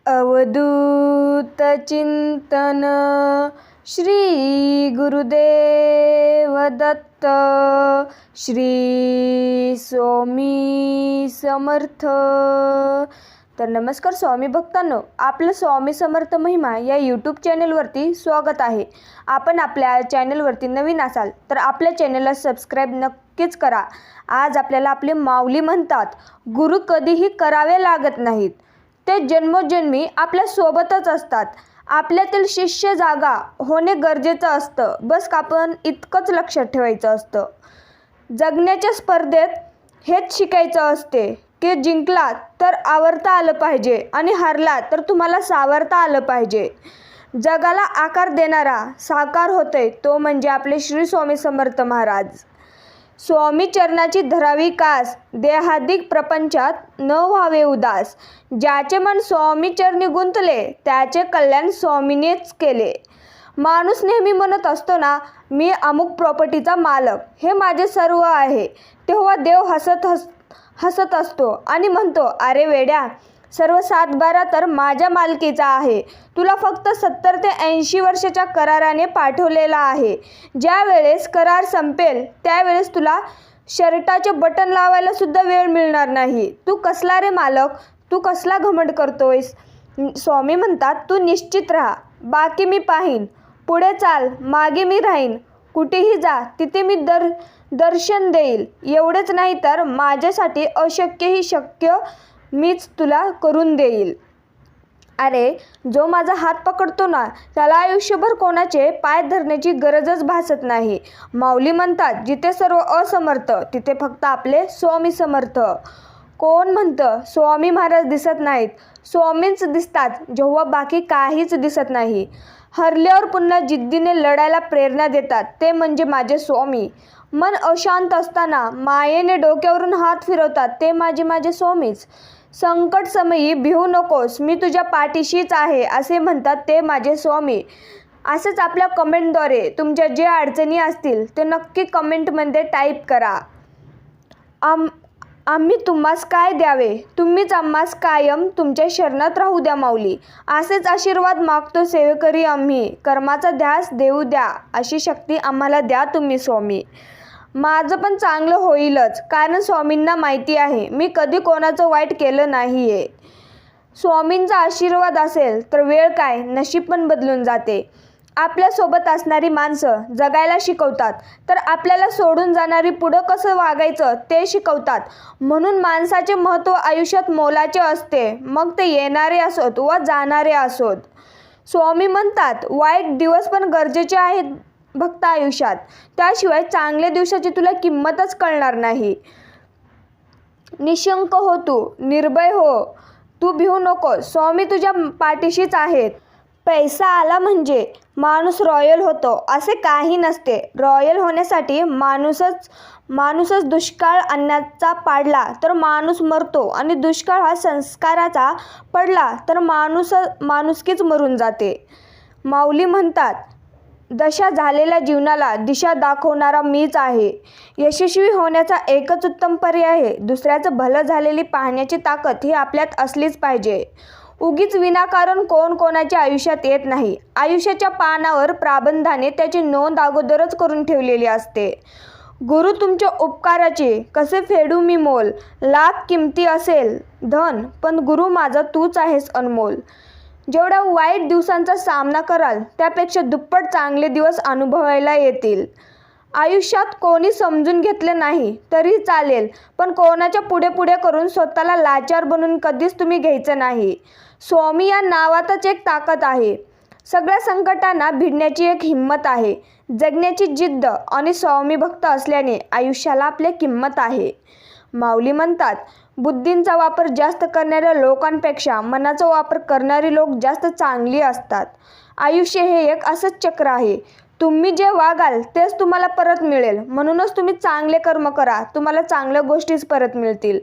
अवधूत चिंतन श्री गुरुदेव दत्त श्री स्वामी समर्थ। तर नमस्कार स्वामी भक्तांनो, आपलं स्वामी समर्थ महिमा या यूट्यूब चॅनलवरती स्वागत आहे। आपण आपल्या चॅनलवरती नवीन असाल तर आपल्या चॅनलला सबस्क्राईब नक्कीच करा। आज आपल्याला आपले माऊली म्हणतात, गुरु कधीही करावे लागत नाहीत, ते जन्मोजन्मी आपल्या सोबतच असतात। आपल्यातील शिष्य जागा होणे गरजेचं असतं, बस आपण इतकंच लक्षात ठेवायचं असतं। जगण्याच्या स्पर्धेत हेच शिकायचं असते की जिंकला तर आवरता आलं पाहिजे आणि हारला तर तुम्हाला सावरता आलं पाहिजे। जगाला आकार देणारा साकार होतोय तो म्हणजे आपले श्री स्वामी समर्थ महाराज। स्वामी चरणाची धरावी कास, देहादिक प्रपंचात न व्हावे उदास। ज्याचे मन स्वामी चरणी गुंतले, त्याचे कल्याण स्वामीनेच केले। माणूस नेहमी म्हणत असतो ना, मी अमुक प्रॉपर्टीचा मालक, हे माझे सर्व आहे। तेव्हा देव हसत असतो आणि म्हणतो, अरे वेड्या, सर्व 7/12 तर माझ्या मालकीचा आहे। तुला फक्त 70 ते 80 वर्षाच्या कराराने पाठवलेला आहे। ज्या वेळेस करार संपेल त्यावेळेस तुला शर्टाचे बटन लावायला सुद्धा वेळ मिळणार नाही। तू कसला रे मालक, तू कसला घमंड करतोयस? स्वामी म्हणतात, तू निश्चित राहा, बाकी मी पाहीन। पुढे चाल, मागे मी राहीन। कुठेही जा, तिथे मी दर्शन देईल। एवढेच नाही तर माझ्यासाठी अशक्यही शक्य मीच तुला करून देईल। अरे, जो माझा हात पकडतो ना, त्याला आयुष्यभर कोणाचे पाय धरण्याची गरजच भासत नाही। माऊली म्हणतात, जिथे सर्व असमर्थ तिथे फक्त आपले स्वामी समर्थ। कोण म्हणतं स्वामी महाराज दिसत नाहीत? स्वामींच दिसतात जेव्हा बाकी काहीच दिसत नाही। हरल्यावर पुन्हा जिद्दीने लढायला प्रेरणा देतात, ते म्हणजे माझे स्वामी। मन अशांत असताना मायेने डोक्यावरून हात फिरवतात, ते माझे स्वामीच। संकट समयी भिवू नकोस, मी तुझ्या पाठीशीच आहे, असे म्हणतात, ते माझे स्वामी। असंच आपल्या कमेंटद्वारे तुमच्या जे अडचणी असतील ते नक्की कमेंटमध्ये टाईप करा। आम्ही तुम्हास काय द्यावे, तुम्हीच आम्हास कायम तुमच्या शरणात राहू द्या माऊली। असेच आशीर्वाद मागतो सेवेकरी आम्ही, कर्माचा ध्यास देऊ द्या, अशी शक्ती आम्हाला द्या तुम्ही स्वामी। माझं पण चांगलं होईलच, कारण स्वामींना माहिती आहे मी कधी कोणाचं वाईट केलं नाही आहे। स्वामींचा आशीर्वाद असेल तर वेळ काय, नशीब पण बदलून जाते। आपल्यासोबत असणारी माणसं जगायला शिकवतात, तर आपल्याला सोडून जाणारी पुढं कसं वागायचं ते शिकवतात। म्हणून माणसाचे महत्त्व आयुष्यात मोलाचे असते, मग ते येणारे असोत व जाणारे असोत। स्वामी म्हणतात, वाईट दिवस पण गरजेचे आहेत भक्त आयुष्यात, त्याशिवाय चांगल्या दिवसाची तुला किंमतच कळणार नाही। निशंक हो, तू निर्भय हो, तू भिवू नको, स्वामी तुझ्या पाठीशीच आहेत। पैसा आला म्हणजे माणूस रॉयल होतो असे काही नसते। रॉयल होण्यासाठी माणूसच दुष्काळ अन्नाचा पाडला तर माणूस मरतो, आणि दुष्काळ हा संस्काराचा पडला तर माणुसकीच मरून जाते। माऊली म्हणतात, दशा झालेल्या जीवनाला दिशा दाखवणारा मीच आहे। यशस्वी होण्याचा एकच उत्तम पर्याय आहे, दुसऱ्याचं भलं झालेली पाहण्याची ताकद ही आपल्यात असलीच पाहिजे। उगीच विनाकारण कोण कोणाच्या आयुष्यात येत नाही। आयुष्याच्या पानावर प्राबंधाने त्याची नोंद अगोदरच करून ठेवलेली असते। गुरु तुमच्या उपकाराचे कसे फेडू मी मोल, लाख किमती असेल धन, पण गुरु माझा तूच आहेस अनमोल। जेवढ्या वाईट दिवसांचा सामना कराल त्यापेक्षा दुप्पट चांगले दिवस अनुभवायला येतील। आयुष्यात कोणी समजून घेतले नाही तरी चालेल, पण कोणाच्या पुढे करून स्वतःला लाचार बनवून कधीच तुम्ही घ्यायचं नाही। स्वामी या नावातच एक ताकद आहे, सगळ्या संकटांना भिडण्याची एक हिंमत आहे, जगण्याची जिद्द आणि स्वामी भक्त असल्याने आयुष्याला आपली किंमत आहे। माऊली म्हणतात, बुद्धींचा वापर जास्त करणाऱ्या लोकांपेक्षा मनाचा वापर करणारी लोक जास्त चांगली असतात। आयुष्य हे एक असंच चक्र आहे, तुम्ही जे वागाल तेच तुम्हाला परत मिळेल। म्हणूनच तुम्ही चांगले कर्म करा, तुम्हाला चांगल्या गोष्टीच परत मिळतील।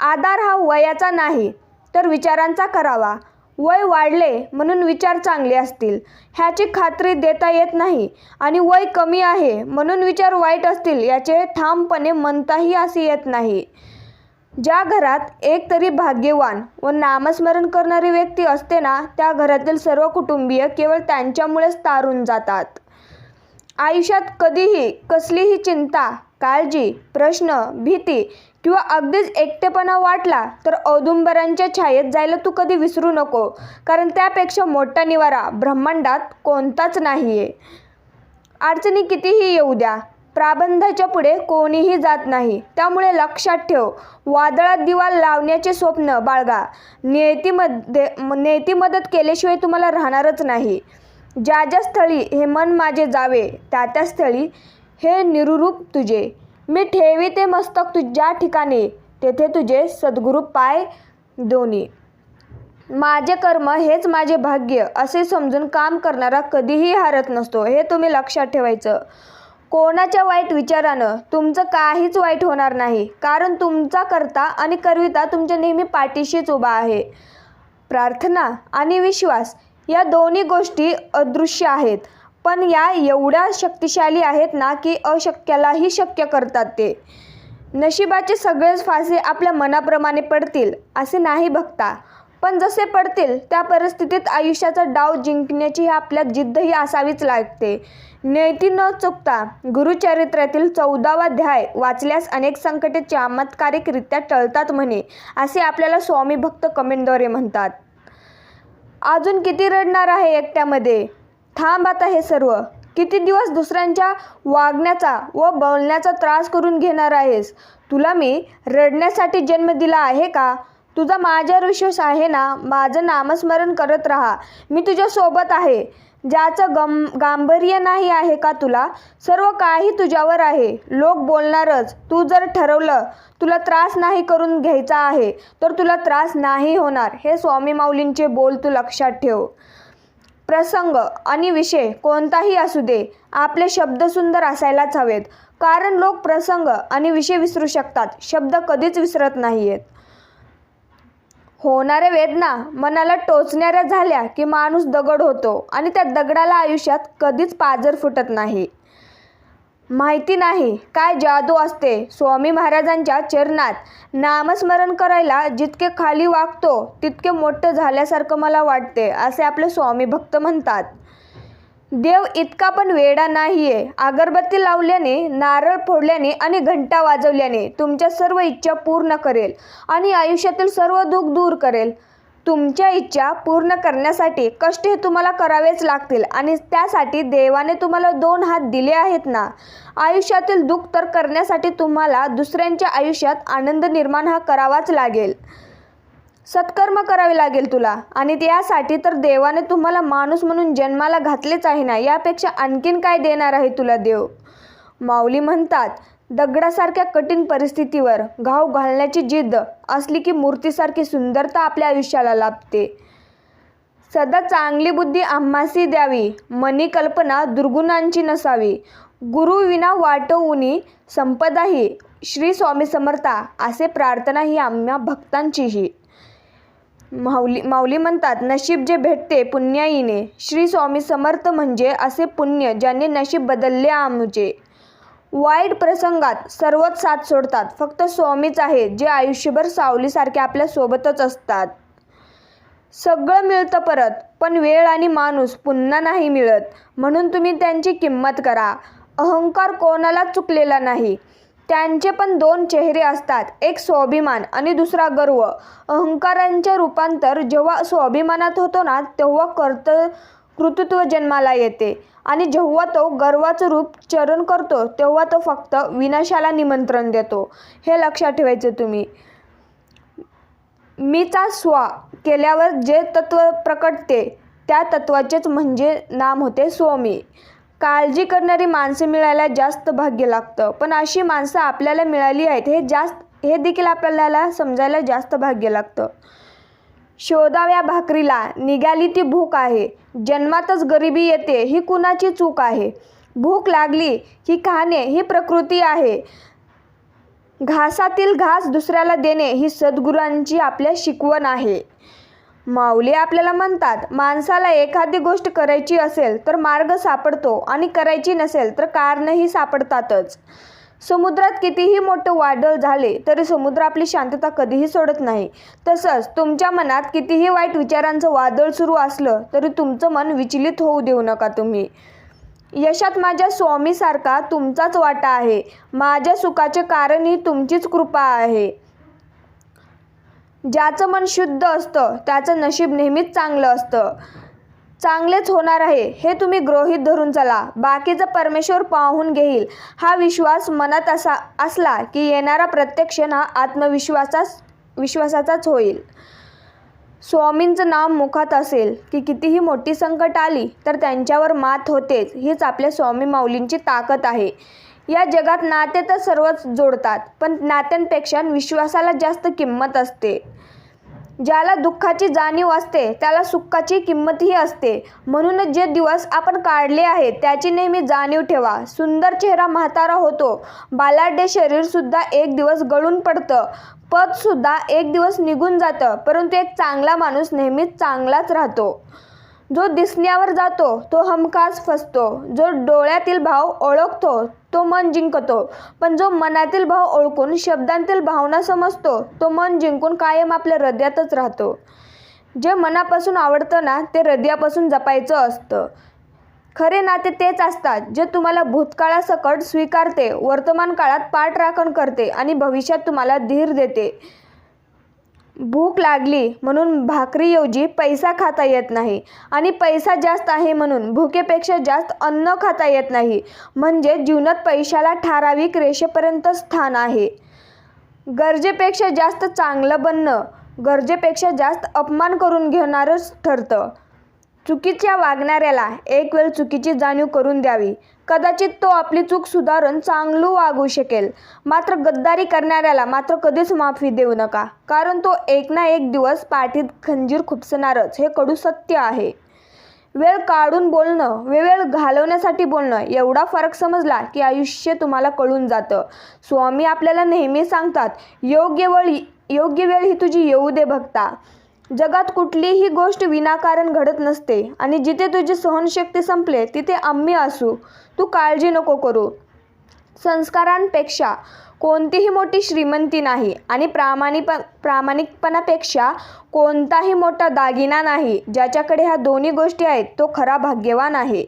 आधार हा वयाचा नाही तर विचारांचा करावा। वय वाढले म्हणून विचार चांगले असतील ह्याची खात्री देता येत नाही, आणि वय कमी आहे म्हणून विचार वाईट असतील याचे ठामपणे म्हणताही असे येत नाही। ज्या घरात एक तरी भाग्यवान व नामस्मरण करणारी व्यक्ती असते ना, त्या घरातील सर्व कुटुंबीय केवळ त्यांच्यामुळेच तारून जातात. आयुष्यात कधीही कसलीही चिंता, काळजी, प्रश्न, भीती किंवा अगदीच एकटेपणा वाटला तर औदुंबरांच्या छायेत जायला तू कधी विसरू नको, कारण त्यापेक्षा मोठा निवारा ब्रह्मांडात कोणताच नाहीये. अडचणी कितीही येऊ द्या, प्राबंधाच्या पुढे कोणीही जात नाही. त्यामुळे लक्षात ठेव, वादळात दिवा लावण्याचे स्वप्न बाळगा. नियती मदत केल्याशिवाय तुम्हाला राहणारच नाही. ज्या ज्या स्थळी हे मन माझे जावे, त्या त्या स्थळी हे निरुरूप तुझे. मी ठेवीते मस्तक तुझ्या ठिकाणी, तेथे तुझे सद्गुरू पाय दोन्ही. माझे कर्म हेच माझे भाग्य असे समजून काम करणारा कधीही हारत नसतो, हे तुम्ही लक्षात ठेवायचं. कोणाच्या वाईट विचारानं तुमचं काहीच वाईट होणार नाही, कारण तुमचा करता आणि करविता तुमच्या नेहमी पाठीशीच उभा आहे. प्रार्थना आणि विश्वास या दोन्ही गोष्टी अदृश्य आहेत, पण या एवढ्या शक्तिशाली आहेत ना की अशक्यालाही शक्य करतात. ते नशिबाचे सगळेच फासे आपल्या मनाप्रमाणे पडतील असे नाही बघता, पण जसे पडतील त्या परिस्थितीत आयुष्याचा डाव जिंकण्याची आपल्यात जिद्दही असावीच लागते. नियती न चुकता गुरुचरित्रातील 14वा अध्याय वाचल्यास अनेक संकटे चमत्कारिकरित्या टळतात म्हणे, असे आपल्याला स्वामी भक्त कमेंटद्वारे म्हणतात. अजून किती रडणार आहे एकट्यामध्ये? थांब आता हे सर्व. किती दिवस दुसऱ्यांच्या वागण्याचा व बोलण्याचा त्रास करून घेणार आहेस? तुला मी रडण्यासाठी जन्म दिला आहे का? तुझा माझ्यावर विश्वास आहे ना? माझं नामस्मरण करत राहा, मी तुझ्या सोबत आहे. ज्याचं गांभीर्य नाही आहे का तुला? सर्व काही तुझ्यावर आहे. लोक बोलणारच. तू जर ठरवलं तुला त्रास नाही करून घ्यायचा आहे तर तुला त्रास नाही होणार. हे स्वामी माऊलींचे बोल तू लक्षात ठेव. प्रसंग आणि विषय कोणताही असू दे, आपले शब्द सुंदर असायलाच हवेत, कारण लोक प्रसंग आणि विषय विसरू शकतात, शब्द कधीच विसरत नाहीयेत. होणाऱ्या वेदना मनाला टोचणाऱ्या झाल्या की माणूस दगड होतो आणि त्या दगडाला आयुष्यात कधीच पाजर फुटत नाही. माहिती नाही काय जादू असते स्वामी महाराजांच्या चरणात नामस्मरण करायला. जितके खाली वागतो तितके मोठं झाल्यासारखं मला वाटते, असे आपले स्वामी भक्त म्हणतात. देव इतका पण वेडा नाहीये. अगरबत्ती लावल्याने, नारळ फोडल्याने आणि घंटा वाजवल्याने तुमच्या सर्व इच्छा पूर्ण करेल आणि आयुष्यातील सर्व दुःख दूर करेल. तुमच्या इच्छा पूर्ण करण्यासाठी कष्ट हे तुम्हाला करावेच लागतील आणि त्यासाठी देवाने तुम्हाला 2 हात दिले आहेत ना. आयुष्यातील दुःख तर करण्यासाठी तुम्हाला दुसऱ्यांच्या आयुष्यात आनंद निर्माण हा करावाच लागेल. सत्कर्म करावे लागेल तुला आणि त्यासाठी तर देवाने तुम्हाला माणूस म्हणून जन्माला घातलेच आहे ना. यापेक्षा आणखीन काय देणार आहे तुला देव? माऊली म्हणतात, दगडासारख्या कठीण परिस्थितीवर घाव घालण्याची जिद्द असली की मूर्तीसारखी सुंदरता आपल्या आयुष्याला लाभते. सदा चांगली बुद्धी आम्हासी द्यावी, मनी कल्पना दुर्गुणांची नसावी. गुरु विना वाटवुनी संपदाही, श्री स्वामी समर्था असे प्रार्थना ही आम्हा भक्तांचीही. माऊली म्हणतात, नशीब जे भेटते पुण्याईने, श्री स्वामी समर्थ म्हणजे असे पुण्य ज्यांनी नशीब बदलले आमचे. वाईट प्रसंगात सर्वच साथ सोडतात, फक्त स्वामीच आहेत जे आयुष्यभर सावलीसारखे आपल्या सोबतच असतात. सगळं मिळतं परत, पण वेळ आणि माणूस पुन्हा नाही मिळत, म्हणून तुम्ही त्यांची किंमत करा. अहंकार कोणालाच चुकलेला नाही. त्यांचे पण 2 चेहरे असतात, एक स्वाभिमान आणि दुसरा गर्व. अहंकारांचे रूपांतर जेव्हा स्वाभिमानात होतो ना, तेव्हा कर्तृत्व जन्माला येते आणि जेव्हा तो गर्वाचं रूप चरण करतो तेव्हा तो फक्त विनाशाला निमंत्रण देतो. हे लक्षात ठेवायचं तुम्ही. मीचा स्वा केल्यावर जे तत्व प्रकटते त्या तत्वाचेच म्हणजे नाम होते स्वामी. काळजी करणारी माणसं मिळायला जास्त भाग्य लागतं, पण अशी माणसं आपल्याला मिळाली आहेत हे देखील आपल्याला समजायला जास्त भाग्य लागतं. शोधाव्या भाकरीला निघाली ती भूक आहे, जन्मातच गरिबी येते ही कुणाची चूक आहे. भूक लागली की खाणे ही प्रकृती आहे. घासातील घास दुसऱ्याला देणे ही सद्गुरूंची आपल्या शिकवण आहे. माऊली आपल्याला म्हणतात, माणसाला एखादी गोष्ट करायची असेल तर मार्ग सापडतो आणि करायची नसेल तर कारणही सापडतातच. समुद्रात कितीही मोठं वादळ झाले तरी समुद्र आपली शांतता कधीही सोडत नाही. तसंच तुमच्या मनात कितीही वाईट विचारांचं वादळ सुरू असलं तरी तुमचं मन विचलित होऊ देऊ नका तुम्ही. यशात माझ्या स्वामीसारखा तुमचाच वाटा आहे. माझ्या सुखाचे कारण ही तुमचीच कृपा आहे. ज्याचं मन शुद्ध असतं त्याचं नशीब नेहमीच चांगलं असतं. चांगलेच होणार आहे हे तुम्ही गृहीत धरून चला. बाकीचं परमेश्वर पाहून घेईल हा विश्वास मनात असला की येणारा प्रत्येक क्षण हा विश्वासाचाच होईल. स्वामींचं नाम मुखात असेल की कितीही मोठी संकट आली तर त्यांच्यावर मात होतेच. हीच आपल्या स्वामी माऊलींची ताकद आहे. या जगात नाते तर सर्वच जोडतात पण नात्यांपेक्षा विश्वासाला जास्त किंमत असते. ज्याला दुःखाची जाणीव असते त्याला सुखाची किंमतही असते. म्हणूनच जे दिवस आपण काढले आहेत त्याची नेहमी जाणीव ठेवा. सुंदर चेहरा म्हातारा होतो, बालाढ्य शरीरसुद्धा एक दिवस गळून पडतं, पदसुद्धा एक दिवस निघून जातं, परंतु एक चांगला माणूस नेहमीच चांगलाच राहतो. जो दिसण्यावर जातो तो हमखास फसतो. जो डोळ्यातील भाव ओळखतो तो मन जिंकतो, पण जो मनातील भाव ओळखून शब्दांतील भावना समजतो तो मन जिंकून कायम आपल्या हृदयातच राहतो. जे मनापासून आवडतं ना ते हृदयापासून जपायचं असतं. खरे नाते तेच असतात जे तुम्हाला भूतकाळासकट स्वीकारते, वर्तमान काळात पाठराखण करते आणि भविष्यात तुम्हाला धीर देते. भूक लागली म्हणून भाकरीऐवजी पैसा खाता येत नाही आणि पैसा जास्त आहे म्हणून भुकेपेक्षा जास्त अन्न खाता येत नाही. म्हणजे जीवनात पैशाला ठराविक रेषेपर्यंत स्थान आहे. गरजेपेक्षा जास्त चांगलं बनणं गरजेपेक्षा जास्त अपमान करून घेणारच ठरतं. चुकीच्या वागणाऱ्याला एक वेळ चुकीची जाणीव करून द्यावी. कदाचित तो आपली चूक सुधारून चांगलं वागू शकेल. मात्र गद्दारी करणाऱ्याला मात्र कधीच माफी देऊ नका, कारण तो एक ना एक दिवस पाठीत खंजीर खुपसणारच हे कडू सत्य आहे. वेळ काढून बोलणं, वेळ घालवण्यासाठी बोलणं एवढा फरक समजला की आयुष्य तुम्हाला कळून जातं. स्वामी आपल्याला नेहमी सांगतात, योग्य वेळ ही तुझी येऊ दे भक्ता. जगात कुठलीही गोष्ट विनाकारण घडत नसते आणि जिथे तुझी सहनशक्ती संपले तिथे आम्ही असू. तू काळजी नको करू. संस्कारांपेक्षा कोणतीही मोठी श्रीमंती नाही आणि प्रामाणिकपणापेक्षा कोणताही मोठा दागिना नाही. ज्याच्याकडे ह्या दोन्ही गोष्टी आहेत तो खरा भाग्यवान आहे.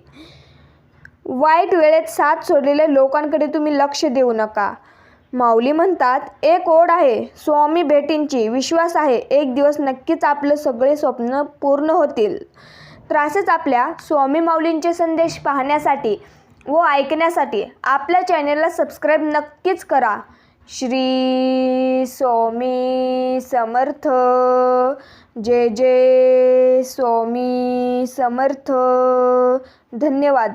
वाईट वेळेत साथ सोडलेल्या लोकांकडे तुम्ही लक्ष देऊ नका. माऊली म्हणतात, एक ओढ आहे स्वामी भेटींची, विश्वास आहे एक दिवस नक्कीच आपलं सगळे स्वप्न पूर्ण होतील. तर असेच आपल्या स्वामी माऊलींचे संदेश पाहण्यासाठी व ऐकण्यासाठी आपल्या चॅनेलला सबस्क्राईब नक्कीच करा. श्री स्वामी समर्थ. जय जय स्वामी समर्थ. धन्यवाद.